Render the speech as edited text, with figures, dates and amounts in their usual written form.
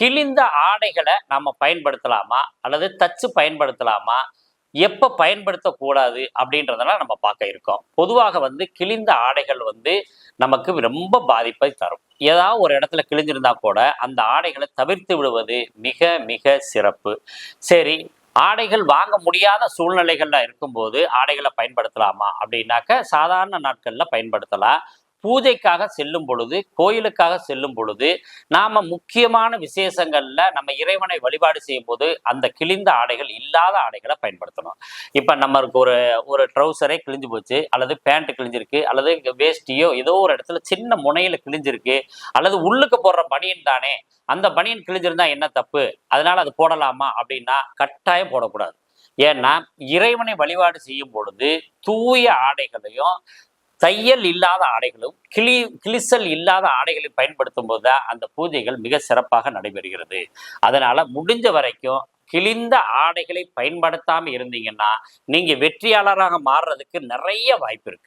கிழிந்த ஆடைகளை நாம பயன்படுத்தலாமா அல்லது தச்சு பயன்படுத்தலாமா, எப்ப பயன்படுத்தக்கூடாது அப்படின்றதெல்லாம் நம்ம பார்க்க இருக்கோம். பொதுவாக கிழிந்த ஆடைகள் நமக்கு ரொம்ப பாதிப்பை தரும். ஏதாவது ஒரு இடத்துல கிழிஞ்சிருந்தா கூட அந்த ஆடைகளை தவிர்த்து விடுவது மிக மிக சிறப்பு. சரி, ஆடைகள் வாங்க முடியாத சூழ்நிலைகள்ல இருக்கும்போது ஆடைகளை பயன்படுத்தலாமா அப்படின்னாக்க சாதாரண நாட்கள்ல பயன்படுத்தலாம். பூஜைக்காக செல்லும் பொழுது, கோயிலுக்காக செல்லும் பொழுது, நாம முக்கியமான விசேஷங்கள்ல நம்ம இறைவனை வழிபாடு செய்யும் போது அந்த கிழிந்த ஆடைகள் இல்லாத ஆடைகளை பயன்படுத்தணும். இப்ப நம்மளுக்கு ஒரு ஒரு ட்ரௌசரே கிழிஞ்சு போச்சு, அல்லது பேண்ட் கிழிஞ்சிருக்கு, அல்லது வேஷ்டியோ ஏதோ ஒரு இடத்துல சின்ன முனையில கிழிஞ்சிருக்கு, அல்லது உள்ளுக்கு போடுற பனியன் தானே, அந்த பனியன் கிழிஞ்சிருந்தா என்ன தப்பு, அதனால அது போடலாமா அப்படின்னா கட்டாயம் போடக்கூடாது. ஏன்னா இறைவனை வழிபாடு செய்யும் பொழுது தூய ஆடைகளையும் தையல் இல்லாத ஆடைகளும் கிழிசல் இல்லாத ஆடைகளை பயன்படுத்தும் போதுதான் அந்த பூஜைகள் மிக சிறப்பாக நடைபெறுகிறது. அதனால முடிஞ்ச வரைக்கும் கிழிந்த ஆடைகளை பயன்படுத்தாம இருந்தீங்கன்னா நீங்க வெற்றியாளராக மாறுறதுக்கு நிறைய வாய்ப்பு இருக்கு.